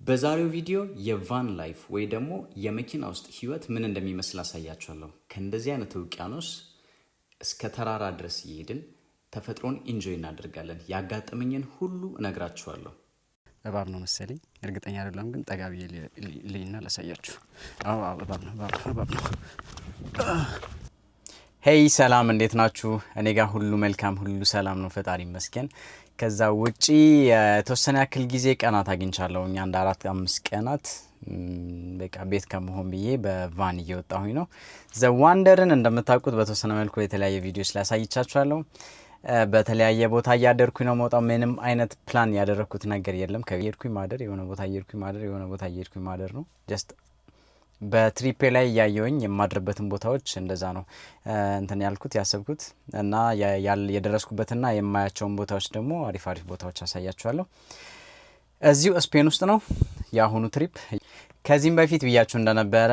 በዛሬው ቪዲዮ የቫን ላይፍ ወይ ደግሞ የመኪና ውስጥ ህይወት ምን እንደሚመስል አሳያችኋለሁ። ከእንደዚህ አይነት ውቅያኖስ እስከ ተራራ ድረስ እየሄድን ተፈጥሮን ኢንጆይ እናደርጋለን። ያጋጠመኝን ሁሉ እነግራችኋለሁ። እባብ ነው መሰለኝ፣ እርግጠኛ አይደለም ግን ጠጋ ብዬ ልይና ላሳያችሁ። አዎ እባብ ነው። ሄይ ሰላም፣ እንዴት ናችሁ? እኔ ጋር ሁሉ መልካም፣ ሁሉ ሰላም ነው፣ ፈጣሪ ይመስገን። ከዛ ውጪ የተወሰነ ያክል ጊዜ ቀናት አግኝቻለሁ። እኛ አንድ 4-5 ቀናት በቃ ቤት ከመሆን ብዬ በቫን እየወጣሁኝ ነው። ዘ ዋንደርን እንደምታውቁት በተወሰነ መልኩ የተለያየ ቪዲዮስ ላይ አሳይቻችኋለሁ። በተለያየ ቦታ እያደርኩኝ ነው መውጣው። ምንም አይነት ፕላን ያደረኩት ነገር የለም። ከየሄድኩኝ ማደር፣ የሆነ ቦታ እየሄድኩኝ ማደር፣ የሆነ ቦታ እየሄድኩኝ ማደር ነው። ጀስት በትሪፔ ላይ እያየውኝ የማድርበትን ቦታዎች እንደዛ ነው እንትን ያልኩት ያሰብኩት እና የደረስኩበትና የማያቸውን ቦታዎች ደግሞ አሪፍ ቦታዎች አሳያችኋለሁ። እዚሁ ስፔን ውስጥ ነው የአሁኑ ትሪፕ። ከዚህም በፊት ብያችሁ እንደነበረ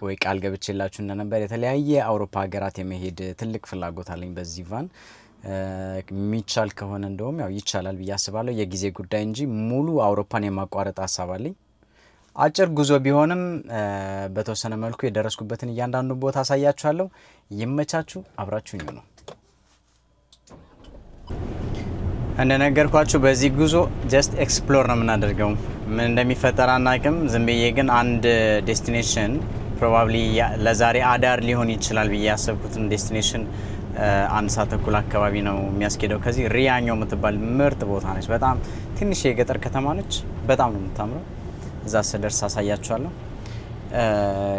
ወይ ቃል ገብቼላችሁ እንደነበረ የተለያየ አውሮፓ ሀገራት የመሄድ ትልቅ ፍላጎት አለኝ በዚህ ቫን። የሚቻል ከሆነ እንደውም ያው ይቻላል ብዬ አስባለሁ። የጊዜ ጉዳይ እንጂ ሙሉ አውሮፓን የማቋረጥ ሀሳብ አለኝ። አጭር ጉዞ ቢሆንም በተወሰነ መልኩ የደረስኩበትን እያንዳንዱ ቦታ አሳያችኋለሁ። ይመቻችሁ፣ አብራችሁኝ ነው። እንደነገርኳችሁ በዚህ ጉዞ ጀስት ኤክስፕሎር ነው የምናደርገው። ምን እንደሚፈጠር አናውቅም። ዝም ብዬ ግን አንድ ዴስቲኔሽን ፕሮባብሊ ለዛሬ አዳር ሊሆን ይችላል ብዬ ያሰብኩትን ዴስቲኔሽን 1 ሰዓት ተኩል አካባቢ ነው የሚያስኬደው። ከዚህ ሪያኞ የምትባል ምርጥ ቦታ ነች። በጣም ትንሽ የገጠር ከተማ ነች። በጣም ነው የምታምረው። እዛ ስደርስ አሳያችኋለሁ።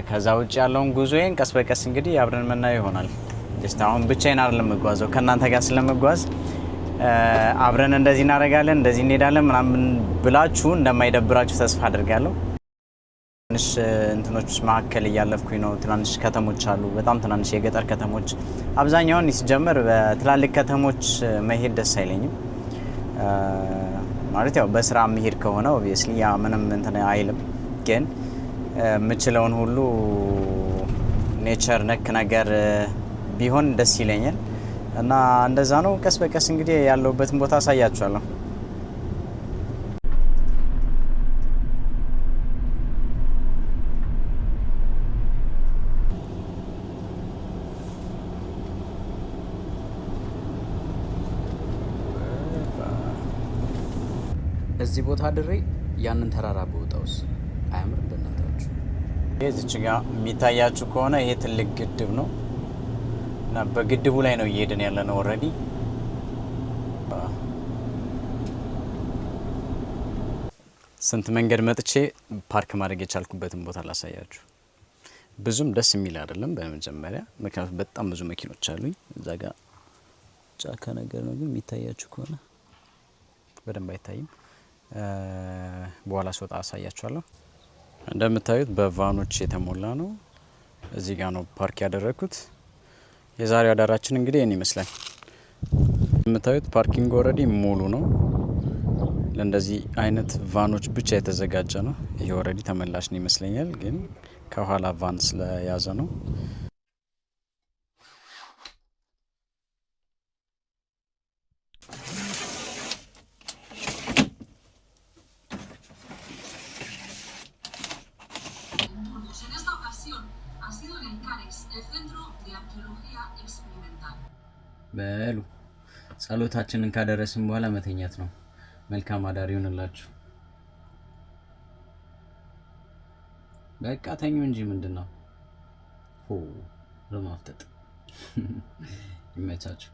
ከዛ ውጭ ያለውን ጉዞዬን ቀስ በቀስ እንግዲህ አብረን የምናየው ይሆናል። ጀስት አሁን ብቻዬን አይደለም የምጓዘው፣ ከእናንተ ጋር ስለምጓዝ አብረን እንደዚህ እናደርጋለን፣ እንደዚህ እንሄዳለን ምናምን ብላችሁ እንደማይደብራችሁ ተስፋ አድርጋለሁ። ትናንሽ እንትኖች መካከል እያለፍኩኝ ነው። ትናንሽ ከተሞች አሉ፣ በጣም ትናንሽ የገጠር ከተሞች። አብዛኛውን ሲጀመር በትላልቅ ከተሞች መሄድ ደስ አይለኝም። ማለት ያው በስራ መሄድ ከሆነ ኦብቪየስሊ ያ ምንም እንትን አይልም፣ ግን የምችለውን ሁሉ ኔቸር ነክ ነገር ቢሆን ደስ ይለኛል እና እንደዛ ነው። ቀስ በቀስ እንግዲህ ያለሁበትን ቦታ አሳያችኋለሁ። እዚህ ቦታ ድሬ ያንን ተራራ በወጣውስ አያምርም? በእናታችሁ እዚች ጋር የሚታያችሁ ከሆነ ይሄ ትልቅ ግድብ ነው እና በግድቡ ላይ ነው እየሄድን ያለ ነው። ኦልሬዲ ስንት መንገድ መጥቼ ፓርክ ማድረግ የቻልኩበትን ቦታ ላሳያችሁ። ብዙም ደስ የሚል አይደለም በመጀመሪያ፣ ምክንያቱም በጣም ብዙ መኪኖች አሉኝ። እዛ ጋር ጫካ ነገር ነው፣ ግን የሚታያችሁ ከሆነ በደንብ አይታይም። በኋላ ስወጣ አሳያችኋለሁ። እንደምታዩት በቫኖች የተሞላ ነው። እዚህ ጋር ነው ፓርክ ያደረኩት። የዛሬው አዳራችን እንግዲህ ይህን ይመስላል። እንደምታዩት ፓርኪንግ ኦልሬዲ ሙሉ ነው። ለእንደዚህ አይነት ቫኖች ብቻ የተዘጋጀ ነው። ይሄ ኦልሬዲ ተመላሽ ነው ይመስለኛል፣ ግን ከኋላ ቫን ስለያዘ ነው። በሉ ጸሎታችንን ካደረስን በኋላ መተኛት ነው። መልካም አዳር ይሁንላችሁ። በቃ ተኙ እንጂ ምንድነው ለማፍጠጥ። ይመቻችሁ።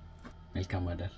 መልካም አዳር።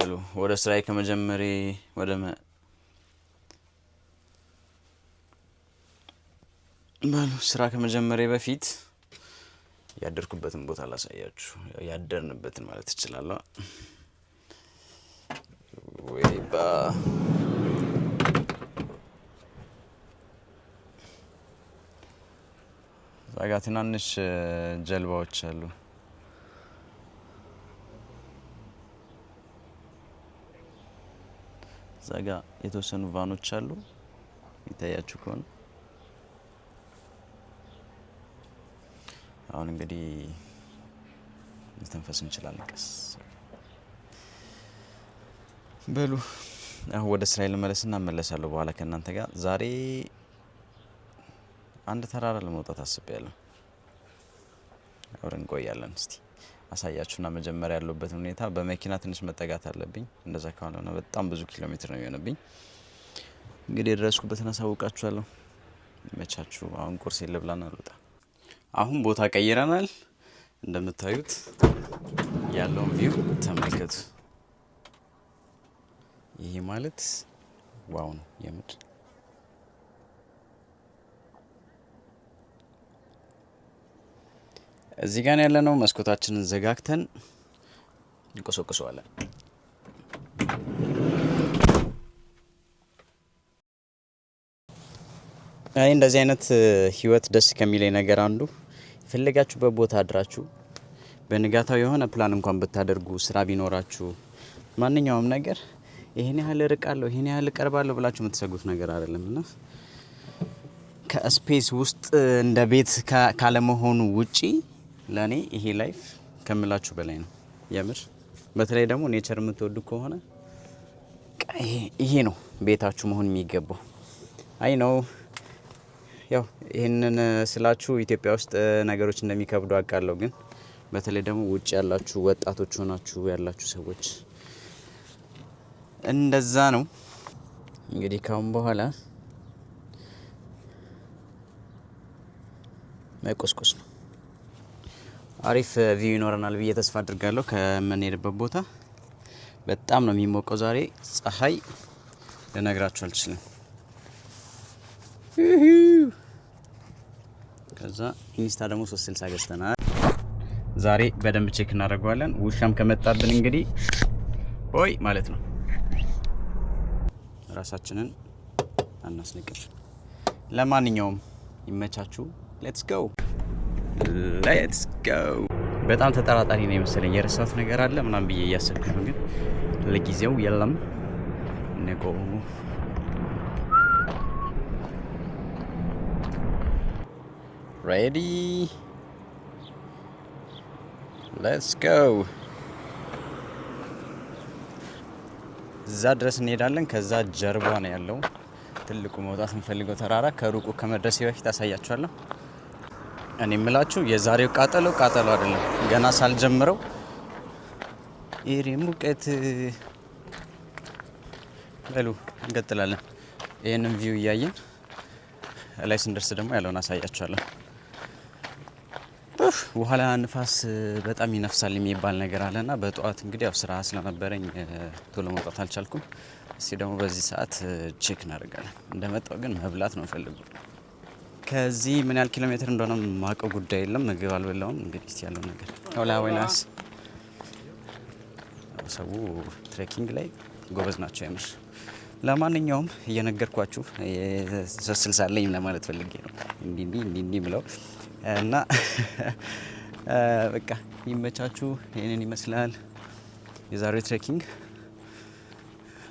በሉ ወደ ስራዬ ከመጀመሬ ስራ ከመጀመሬ በፊት ያደርኩበትን ቦታ ላሳያችሁ። ያደርንበትን ማለት እችላለሁ። ወይባ ዛጋ ትናንሽ ጀልባዎች አሉ። ዛጋ የተወሰኑ ቫኖች አሉ ይታያችሁ ከሆነ። አሁን እንግዲህ መተንፈስ እንችላለን ቀስ በሉ። አሁን ወደ እስራኤል መለስና እመለሳለሁ በኋላ ከእናንተ ጋር። ዛሬ አንድ ተራራ ለመውጣት አስቤያለሁ። አብረን እንቆያለን። እስቲ አሳያችሁና መጀመሪያ ያለበት ሁኔታ በመኪና ትንሽ መጠጋት አለብኝ። እንደዛ ከሆነ በጣም ብዙ ኪሎ ሜትር ነው የሚሆነብኝ። እንግዲህ የደረስኩበትን አሳውቃችኋለሁ። መቻችሁ። አሁን ቁርስ ልብላና ልውጣ። አሁን ቦታ ቀይረናል። እንደምታዩት ያለውን ቪው ተመልከቱ። ይሄ ማለት ዋው ነው የምር። እዚህ ጋር ያለነው መስኮታችንን ዘጋግተን እንቆሰቁሰዋለን። አይ እንደዚህ አይነት ህይወት ደስ ከሚለኝ ነገር አንዱ የፈለጋችሁበት ቦታ አድራችሁ በንጋታው የሆነ ፕላን እንኳን ብታደርጉ ስራ ቢኖራችሁ ማንኛውም ነገር ይሄን ያህል ርቃለሁ ይሄን ያህል ቀርባለሁ ብላችሁ የምትሰጉት ነገር አይደለም እና ከስፔስ ውስጥ እንደ ቤት ካለመሆኑ ውጪ ለኔ ይሄ ላይፍ ከምላችሁ በላይ ነው የምር። በተለይ ደግሞ ኔቸር የምትወዱ ከሆነ ይሄ ነው ቤታችሁ መሆን የሚገባው። አይ ነው ያው ይሄንን ስላችሁ ኢትዮጵያ ውስጥ ነገሮች እንደሚከብዱ አውቃለሁ። ግን በተለይ ደግሞ ውጭ ያላችሁ ወጣቶች ሆናችሁ ያላችሁ ሰዎች እንደዛ ነው። እንግዲህ ካሁን በኋላ መቆስቆስ ነው። አሪፍ ቪው ይኖረናል ብዬ ተስፋ አድርጋለሁ። ከምንሄድበት ቦታ በጣም ነው የሚሞቀው ዛሬ። ፀሐይ ልነግራችሁ አልችልም። ከዛ ኢንስታ ደግሞ 360 ገዝተናል። ዛሬ በደንብ ቼክ እናደርገዋለን። ውሻም ከመጣብን እንግዲህ ኦይ ማለት ነው። ራሳችንን አናስነቅም። ለማንኛውም ይመቻችሁ። ሌትስ ጎ ሌትስ ጎ። በጣም ተጠራጣሪ ነው የመሰለኝ የረሳሁት ነገር አለ ምናምን ብዬ እያሰብኩ ነው፣ ግን ለጊዜው የለም። ነጎ ሬዲ ሌትስ ጎ። እዛ ድረስ እንሄዳለን። ከዛ ጀርባ ነው ያለው ትልቁ መውጣት እንፈልገው ተራራ። ከሩቁ ከመድረሴ በፊት አሳያችኋለሁ። እኔ የምላችሁ የዛሬው ቃጠሎ አይደለም፣ ገና ሳልጀምረው ይሄ ሙቀት። በሉ እንቀጥላለን። ይሄንን ቪው እያየን ላይ ስንደርስ ደግሞ ያለውን አሳያችኋለሁ። ውሃላ ንፋስ በጣም ይነፍሳል የሚባል ነገር አለና በጠዋት እንግዲህ ያው ስራ ስለነበረኝ ቶሎ መውጣት አልቻልኩም። እስቲ ደግሞ በዚህ ሰዓት ቼክ እናደርጋለን። እንደመጣው ግን መብላት ነው ፈልጉ። ከዚህ ምን ያህል ኪሎ ሜትር እንደሆነ ማቀው ጉዳይ የለም። ምግብ አልበላውም። እንግዲህ እስቲ ያለው ነገር ወላ ወይናስ ሰው ትሬኪንግ ላይ ጎበዝ ናቸው የምር። ለማንኛውም እየነገርኳችሁ 360 አለኝ ለማለት ፈልጌ ነው እንዲህ ብለው እና በቃ ይመቻችሁ። ይሄንን ይመስላል የዛሬው ትሬኪንግ።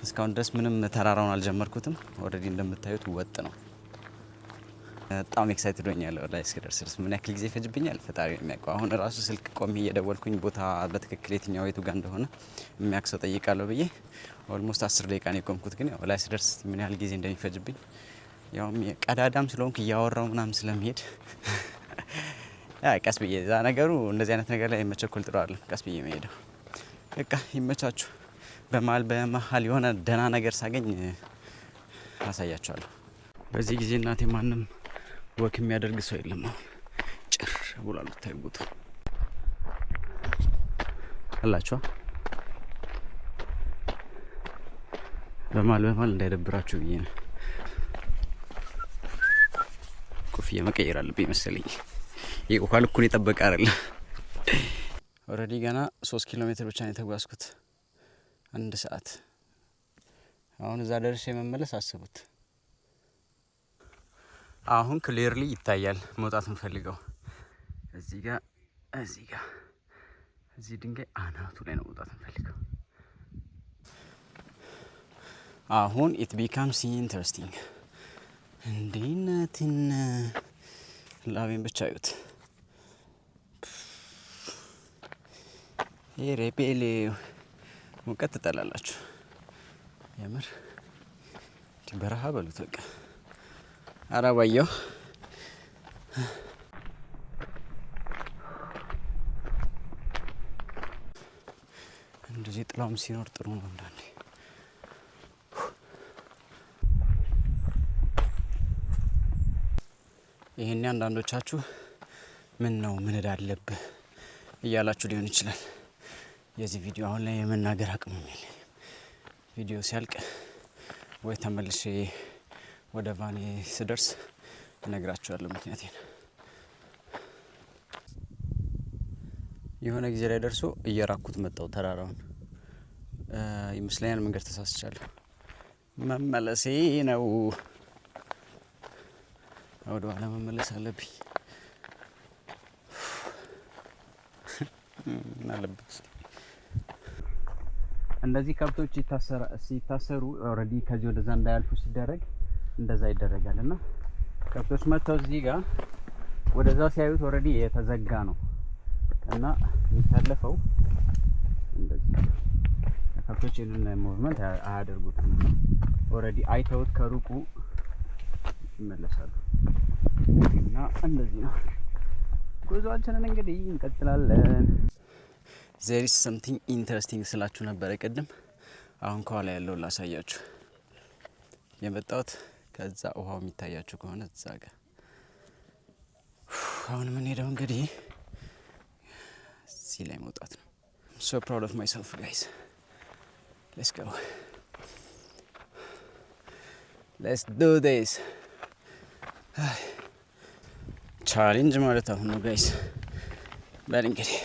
እስካሁን ድረስ ምንም ተራራውን አልጀመርኩትም። ኦልሬዲ እንደምታዩት ወጥ ነው። በጣም ኤክሳይትድ ሆኛለሁ። ላይ እስከደርስ ምን ያክል ጊዜ ይፈጅብኛል ፈጣሪ የሚያውቀው። አሁን ራሱ ስልክ ቆሜ እየደወልኩኝ ቦታ በትክክል የትኛው የቱ ጋር እንደሆነ የሚያክሰው ጠይቃለሁ ብዬ ኦልሞስት 10 ደቂቃ ነው የቆምኩት። ግን ያው ላይ ስደርስ ምን ያህል ጊዜ እንደሚፈጅብኝ ያው ቀዳዳም ስለሆንኩ እያወራው ምናምን ስለሚሄድ ቀስ ብዬ ዛ ነገሩ እንደዚህ አይነት ነገር ላይ መቸኮል ጥሩ አይደለም። ቀስ ብዬ መሄደው በቃ ይመቻችሁ። በመሀል የሆነ ደህና ነገር ሳገኝ አሳያችኋለሁ። በዚህ ጊዜ እናቴ ማንም ወክ የሚያደርግ ሰው የለም። አሁን ጭር ብሏል። ታይቡት አላችሁ በማል እንዳይደብራችሁ ብዬ ነው። ኮፍያ መቀየር አለብኝ መሰለኝ። ይሄ ውሃ ልኩን የጠበቀ አይደለም። ኦልሬዲ ገና 3 ኪሎ ሜትር ብቻ ነው የተጓዝኩት፣ 1 ሰዓት። አሁን እዛ ደርሼ መመለስ አስቡት። አሁን ክሊርሊ ይታያል መውጣት የምፈልገው እዚህ ጋር እዚህ ድንጋይ አናቱ ላይ ነው መውጣት የምፈልገው። አሁን ኢት ቢካምስ ኢንተረስቲንግ። እንዴነትን ላቤን ብቻ አዩት። ሬፔሌ ሙቀት ትጠላላችሁ የምር በረሃ በሉት በቃ። አራባየው እንደዚህ ጥላውም ሲኖር ጥሩ ነው አንዳንዴ። ይሄን አንዳንዶቻችሁ ምን ነው ምን እዳለብህ እያላችሁ ሊሆን ይችላል። የዚህ ቪዲዮ አሁን ላይ የመናገር አቅም የለኝም። ቪዲዮ ሲያልቅ ወይ ተመልሼ ወደ ቫኔ ስደርስ እነግራችኋለሁ ምክንያቴን። የሆነ ጊዜ ላይ ደርሶ እየራኩት መጣው ተራራውን ይመስለኛል። መንገድ ተሳስቻለሁ። መመለሴ ነው። ወደ ኋላ መመለስ አለብኝ። አለበት እንደዚህ ከብቶች ሲታሰሩ ኦልሬዲ ከዚህ ወደዛ እንዳያልፉ ሲደረግ እንደዛ ይደረጋል። እና ከብቶች መጥተው እዚህ ጋር ወደዛ ሲያዩት ኦልሬዲ የተዘጋ ነው እና የሚታለፈው እንደዚህ ከብቶች ይህንን ሙቭመንት አያደርጉትም። ኦልሬዲ አይተውት ከሩቁ ይመለሳሉ። እና እንደዚህ ነው ጉዟችንን እንግዲህ እንቀጥላለን። there is something interesting ስላችሁ ነበረ ቅድም። አሁን ከኋላ ያለው ላሳያችሁ የመጣሁት። ከዛ ውሃው የሚታያችሁ ከሆነ እዛ ጋር አሁን ምን ሄደው እንግዲህ እዚህ ላይ መውጣት ነው። so proud of myself guys. let's go, let's do this. ቻሌንጅ ማለት አሁን ነው ጋይስ። በል እንግዲህ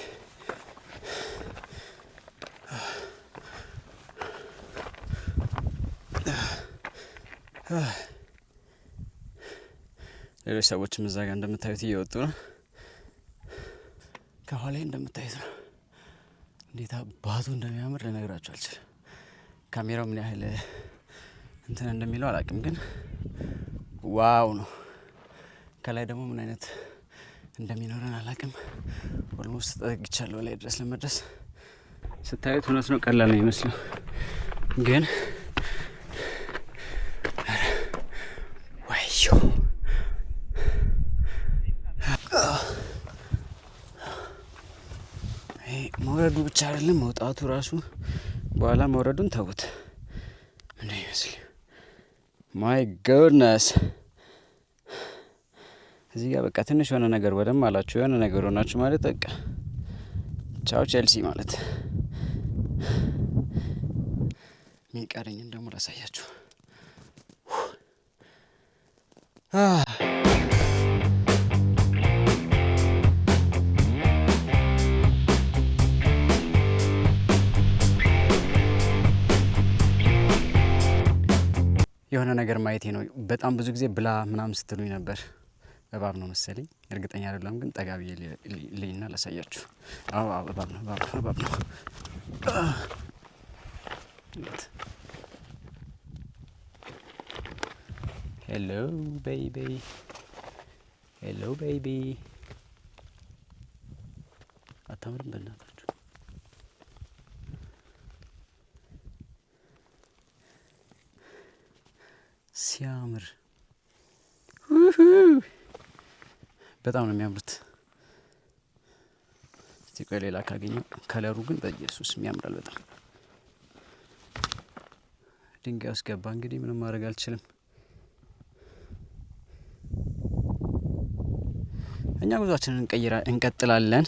ሌሎች ሰዎችም እዛ ጋር እንደምታዩት እየወጡ ነው። ከኋላ እንደምታዩት ነው። እንዴት አባቱ እንደሚያምር ልነግራችሁ አልችልም። ካሜራው ምን ያህል እንትን እንደሚለው አላውቅም፣ ግን ዋው ነው። ከላይ ደግሞ ምን አይነት እንደሚኖረን አላውቅም። ኦልሞስት ጠግቻለሁ ላይ ድረስ ለመድረስ። ስታዩት እውነት ነው ቀላል ነው ይመስለው፣ ግን መውረዱ ብቻ አይደለም መውጣቱ ራሱ። በኋላ መውረዱን ተውት። ምን ይመስል ማይ ጎድነስ። እዚህ ጋር በቃ ትንሽ የሆነ ነገር ወደም አላችሁ የሆነ ነገር ሆናችሁ ማለት በቃ ቻው ቼልሲ ማለት። የሚቀረኝን ደግሞ ላሳያችሁ። የሆነ ነገር ማየቴ ነው። በጣም ብዙ ጊዜ ብላ ምናምን ስትሉኝ ነበር። እባብ ነው መሰለኝ፣ እርግጠኛ አይደለም፣ ግን ጠጋ ብዬ ልይና ላሳያችሁ። አዎ እባብ ነው፣ እባብ ነው። ሄሎ ቤቢ፣ ሄሎ ቤቢ። አታምርም በእናታችሁ? ሲያምር በጣም ነው የሚያምሩት። እስቲ ቆይ ሌላ ካገኘው። ከለሩ ግን በኢየሱስ ያምራል በጣም። ድንጋይ ውስጥ ገባ። እንግዲህ ምንም ማድረግ አልችልም። እኛ ጉዟችንን እንቀጥላለን።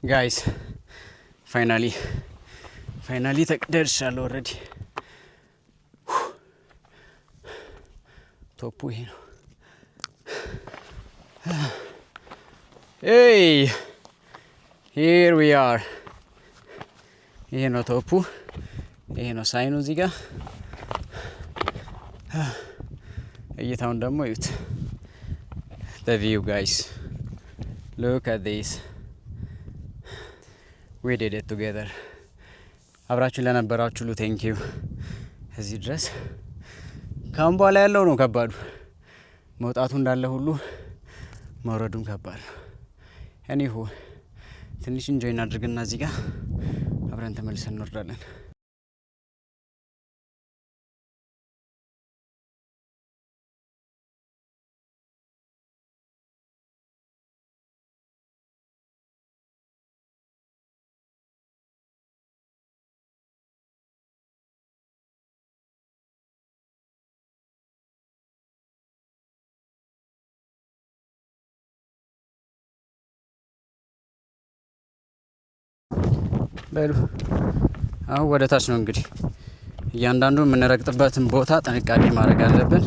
ጋይስ ፋይናሊ ደርሻለሁ። ኦልሬዲ ቶፑ ይሄ ነው። ኤይ ሂር ዊ አር። ይሄ ነው ቶፑ። ይሄ ነው ሳይኑ እዚህ ጋር። እይታውን ደግሞ እዩት። the view guys, look at this, we did it together። አብራችሁ ለነበራችሁ ሁሉ ቴንክ ዩ። እዚህ ድረስ ካሁን በኋላ ያለው ነው ከባዱ። መውጣቱ እንዳለ ሁሉ መውረዱም ከባድ ነው። እኔሁ ትንሽ ኢንጆይ እናድርግና እዚህ ጋር አብረን ተመልሰን እንወርዳለን። በሉ አሁን ወደ ታች ነው እንግዲህ። እያንዳንዱ የምንረግጥበትን ቦታ ጥንቃቄ ማድረግ አለብን።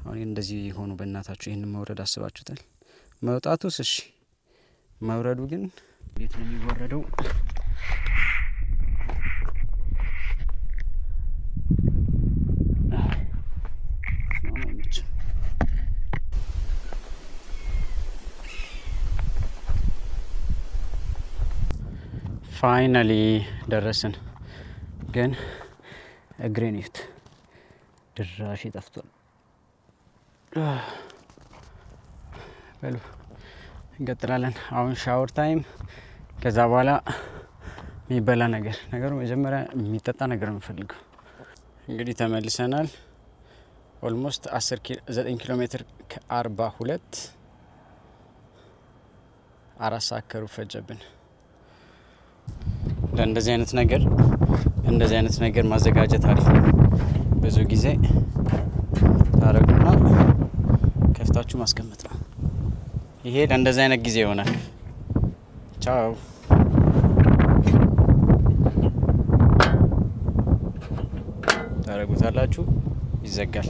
አሁን እንደዚህ ሆኑ። በእናታችሁ ይህንን መውረድ አስባችሁታል? መውጣቱስ እሺ፣ መውረዱ ግን እንዴት ነው የሚወረደው? ፋይናሊ ደረስን። ግን እግሬን ይዩት፣ ድራሽ ጠፍቷል። በሉ እንቀጥላለን። አሁን ሻወር ታይም። ከዛ በኋላ የሚበላ ነገሩ መጀመሪያ የሚጠጣ ነገር የምፈልገው። እንግዲህ ተመልሰናል። ኦልሞስት 9 ኪሎ ሜትር ከ42 4 ሰዓት ከሩብ ፈጀብን። ለእንደዚህ አይነት ነገር ማዘጋጀት አሪፍ ነው። ብዙ ጊዜ ታረጉና ከፍታችሁ ማስቀመጥ ነው። ይሄ ለእንደዚህ አይነት ጊዜ ይሆናል። ቻው። ታረጉታላችሁ፣ ይዘጋል።